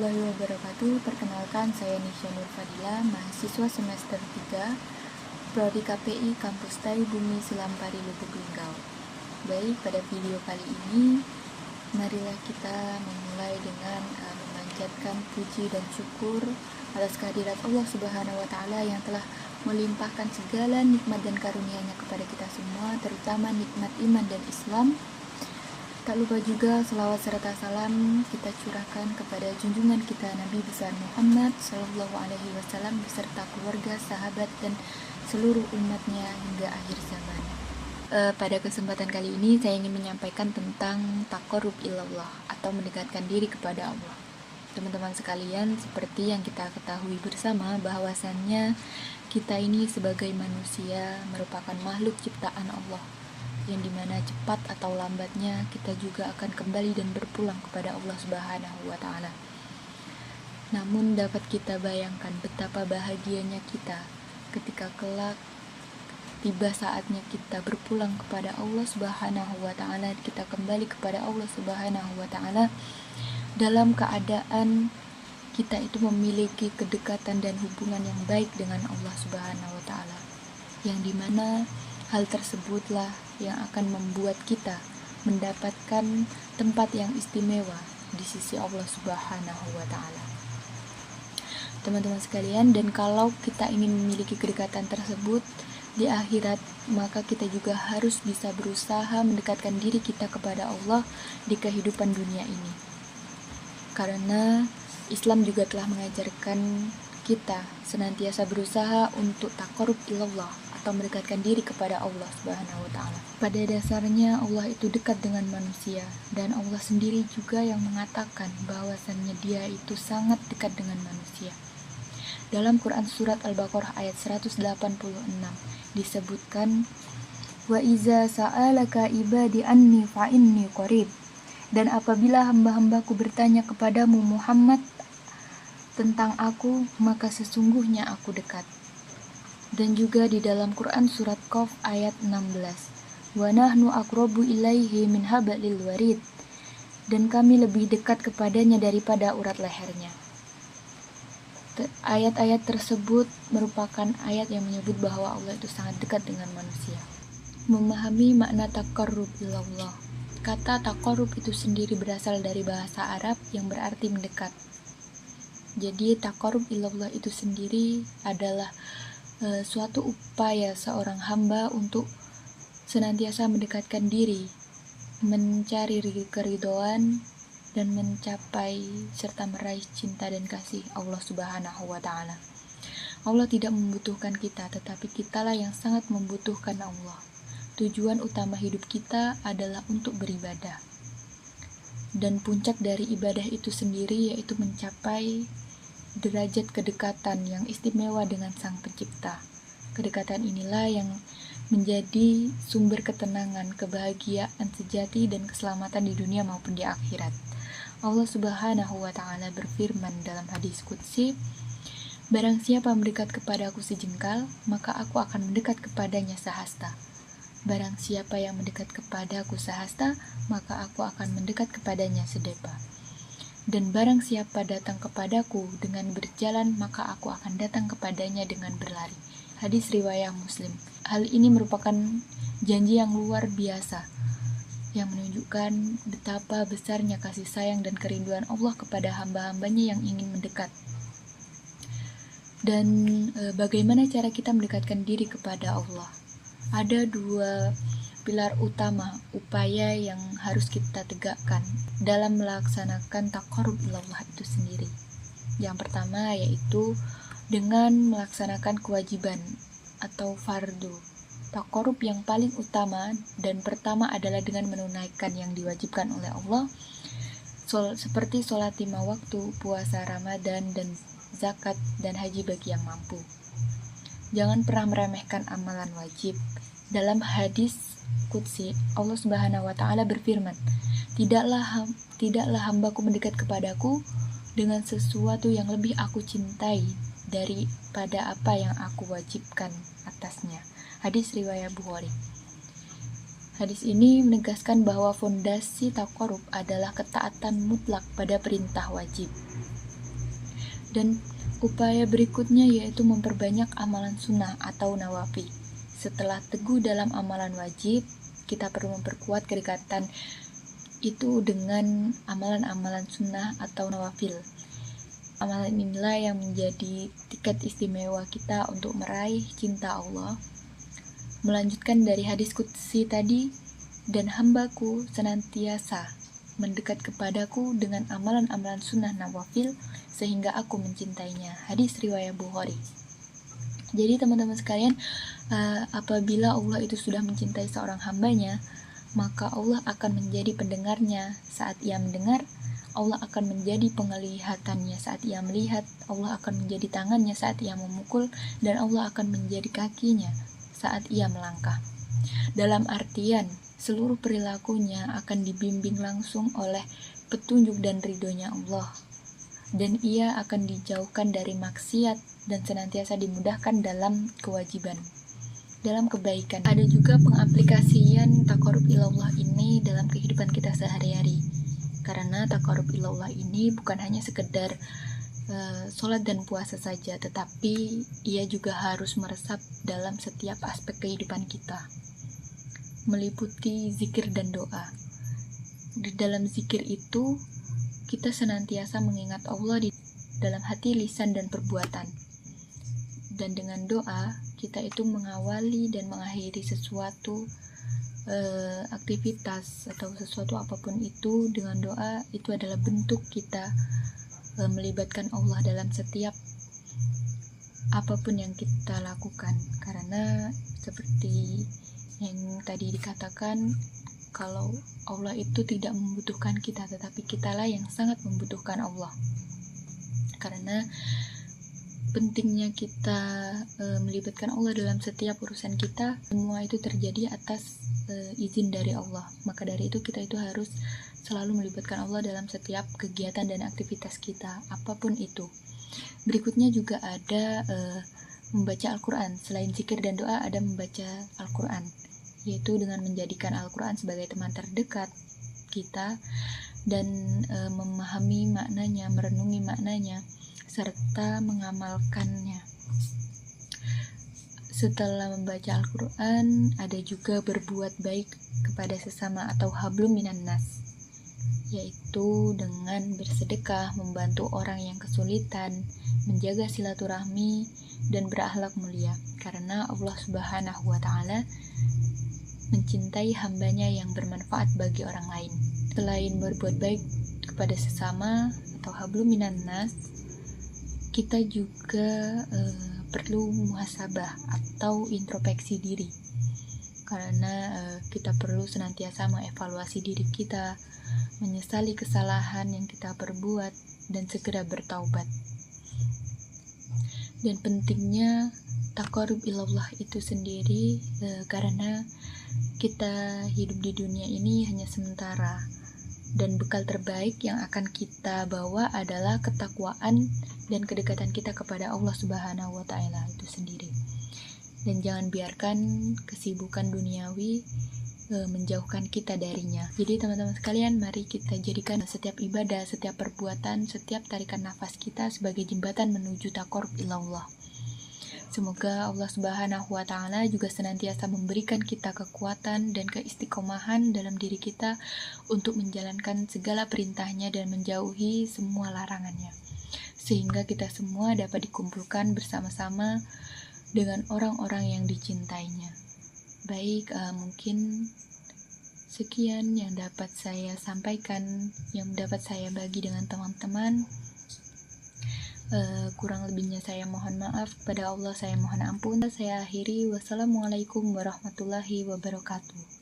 warahmatullahi wabarakatuh. Perkenalkan, saya Nisha Nur Fadila, mahasiswa semester 3 Prodi KPI Kampus Tai Bumi Selampari Lubuk Linggau. Baik, pada video kali ini marilah kita memulai dengan memanjatkan puji dan syukur atas kehadirat Allah Subhanahu wa Ta'ala yang telah melimpahkan segala nikmat dan karunia-Nya kepada kita semua, terutama nikmat iman dan Islam. Tak lupa juga selawat serta salam kita curahkan kepada junjungan kita Nabi besar Muhammad Sallallahu Alaihi Wasallam beserta keluarga, sahabat, dan seluruh umatnya hingga akhir zaman. Pada kesempatan kali ini saya ingin menyampaikan tentang taqarrub ilallah atau mendekatkan diri kepada Allah. Teman-teman sekalian, seperti yang kita ketahui bersama bahwasannya kita ini sebagai manusia merupakan makhluk ciptaan Allah, yang dimana cepat atau lambatnya kita juga akan kembali dan berpulang kepada Allah Subhanahu wa Ta'ala. Namun dapat kita bayangkan betapa bahagianya kita ketika kelak tiba saatnya kita berpulang kepada Allah Subhanahu wa Ta'ala, kita kembali kepada Allah Subhanahu wa Ta'ala dalam keadaan kita itu memiliki kedekatan dan hubungan yang baik dengan Allah Subhanahu wa Ta'ala, yang dimana hal tersebutlah yang akan membuat kita mendapatkan tempat yang istimewa di sisi Allah Subhanahu wa Ta'ala. Teman-teman sekalian, dan kalau kita ingin memiliki kedekatan tersebut di akhirat, maka kita juga harus bisa berusaha mendekatkan diri kita kepada Allah di kehidupan dunia ini. Karena Islam juga telah mengajarkan kita senantiasa berusaha untuk taqarrub ilallah atau mendekatkan diri kepada Allah Subhanahu wa Ta'ala. Pada dasarnya Allah itu dekat dengan manusia, dan Allah sendiri juga yang mengatakan bahwasannya Dia itu sangat dekat dengan manusia. Dalam Quran surat Al-Baqarah ayat 186 disebutkan, wa iza sa'alaka ibadi anni fa inni qarib, dan apabila hamba-hambaku bertanya kepadamu Muhammad tentang aku, maka sesungguhnya aku dekat. Dan juga di dalam Quran surat Qaf ayat 16, wa nahnu aqrabu ilaihi min hablil warid, dan kami lebih dekat kepadanya daripada urat lehernya. Ayat-ayat tersebut merupakan ayat yang menyebut bahwa Allah itu sangat dekat dengan manusia. Memahami makna taqarrub ilallah. Kata taqarrub itu sendiri berasal dari bahasa Arab yang berarti mendekat. Jadi taqarrub ilallah itu sendiri adalah suatu upaya seorang hamba untuk senantiasa mendekatkan diri, mencari keridhaan, dan mencapai serta meraih cinta dan kasih Allah Subhanahu wa Ta'ala. Allah tidak membutuhkan kita, tetapi kitalah yang sangat membutuhkan Allah. Tujuan utama hidup kita adalah untuk beribadah, dan puncak dari ibadah itu sendiri yaitu mencapai derajat kedekatan yang istimewa dengan Sang Pencipta. Kedekatan inilah yang menjadi sumber ketenangan, kebahagiaan sejati, dan keselamatan di dunia maupun di akhirat. Allah Subhanahu wa Ta'ala berfirman dalam hadis qudsi, barang siapa mendekat kepadaku sejengkal, maka aku akan mendekat kepadanya sehasta. Barang siapa yang mendekat kepadaku sehasta, maka aku akan mendekat kepadanya sedepa. Dan barang siapa datang kepadaku dengan berjalan, maka aku akan datang kepadanya dengan berlari. Hadis riwayat Muslim. Hal ini merupakan janji yang luar biasa, yang menunjukkan betapa besarnya kasih sayang dan kerinduan Allah kepada hamba-hambanya yang ingin mendekat. Dan bagaimana cara kita mendekatkan diri kepada Allah? Ada dua pilar utama upaya yang harus kita tegakkan dalam melaksanakan taqarrub ilallah itu sendiri. Yang pertama yaitu dengan melaksanakan kewajiban atau fardu. Taqarrub yang paling utama dan pertama adalah dengan menunaikan yang diwajibkan oleh Allah, seperti sholat 5 waktu, puasa Ramadan, dan zakat dan haji bagi yang mampu. Jangan pernah meremehkan amalan wajib. Dalam hadis qudsi, Allah Subhanahu wa Ta'ala berfirman, tidaklah hambaku mendekat kepadaku dengan sesuatu yang lebih aku cintai daripada apa yang aku wajibkan atasnya. Hadis riwayat Bukhari. Hadis ini menegaskan bahwa fondasi taqarrub adalah ketaatan mutlak pada perintah wajib. Dan upaya berikutnya yaitu memperbanyak amalan sunnah atau nawafil. Setelah teguh dalam amalan wajib, kita perlu memperkuat kedekatan itu dengan amalan-amalan sunnah atau nawafil. Amalan inilah yang menjadi tiket istimewa kita untuk meraih cinta Allah. Melanjutkan dari hadis qudsi tadi, dan hambaku senantiasa mendekat kepadaku dengan amalan-amalan sunnah nawafil sehingga aku mencintainya. Hadis riwayat Bukhari. Jadi teman-teman sekalian, apabila Allah itu sudah mencintai seorang hambanya, maka Allah akan menjadi pendengarnya saat ia mendengar, Allah akan menjadi penglihatannya saat ia melihat, Allah akan menjadi tangannya saat ia memukul, dan Allah akan menjadi kakinya saat ia melangkah. Dalam artian, seluruh perilakunya akan dibimbing langsung oleh petunjuk dan ridhonya Allah, dan ia akan dijauhkan dari maksiat dan senantiasa dimudahkan dalam kewajiban, dalam kebaikan. Ada juga pengaplikasian taqarrub ilallah ini dalam kehidupan kita sehari-hari, karena taqarrub ilallah ini bukan hanya sekedar sholat dan puasa saja, tetapi ia juga harus meresap dalam setiap aspek kehidupan kita, meliputi zikir dan doa. Di dalam zikir itu kita senantiasa mengingat Allah di dalam hati, lisan, dan perbuatan. Dan dengan doa kita itu mengawali dan mengakhiri sesuatu aktivitas atau sesuatu apapun itu dengan doa. Itu adalah bentuk kita melibatkan Allah dalam setiap apapun yang kita lakukan, karena seperti yang tadi dikatakan, kalau Allah itu tidak membutuhkan kita, tetapi kitalah yang sangat membutuhkan Allah. Karena pentingnya kita melibatkan Allah dalam setiap urusan kita, semua itu terjadi atas izin dari Allah. Maka dari itu kita itu harus selalu melibatkan Allah dalam setiap kegiatan dan aktivitas kita, apapun itu. Berikutnya juga ada membaca Al-Quran. Selain zikir dan doa, ada membaca Al-Quran, yaitu dengan menjadikan Al-Quran sebagai teman terdekat kita dan memahami maknanya, merenungi maknanya, serta mengamalkannya. Setelah membaca Al-Quran, ada juga berbuat baik kepada sesama atau hablum minan nas, yaitu dengan bersedekah, membantu orang yang kesulitan, menjaga silaturahmi, dan berakhlak mulia. Karena Allah Subhanahu wa Ta'ala mencintai hambanya yang bermanfaat bagi orang lain. Selain berbuat baik kepada sesama atau hablum minan nas, kita juga perlu muhasabah atau introspeksi diri, karena kita perlu senantiasa mengevaluasi diri kita, menyesali kesalahan yang kita perbuat, dan segera bertaubat. Dan pentingnya taqarrub ilallah itu sendiri, karena kita hidup di dunia ini hanya sementara, dan bekal terbaik yang akan kita bawa adalah ketakwaan dan kedekatan kita kepada Allah Subhanahu wa Ta'ala itu sendiri. Dan jangan biarkan kesibukan duniawi menjauhkan kita darinya. Jadi teman-teman sekalian, mari kita jadikan setiap ibadah, setiap perbuatan, setiap tarikan nafas kita sebagai jembatan menuju taqarrub ilallah. Semoga Allah Subhanahu wa Ta'ala juga senantiasa memberikan kita kekuatan dan keistiqomahan dalam diri kita untuk menjalankan segala perintahnya dan menjauhi semua larangannya, sehingga kita semua dapat dikumpulkan bersama-sama dengan orang-orang yang dicintainya. Baik, mungkin sekian yang dapat saya sampaikan, yang dapat saya bagi dengan teman-teman. Kurang lebihnya saya mohon maaf, kepada Allah saya mohon ampun. Saya akhiri, wassalamualaikum warahmatullahi wabarakatuh.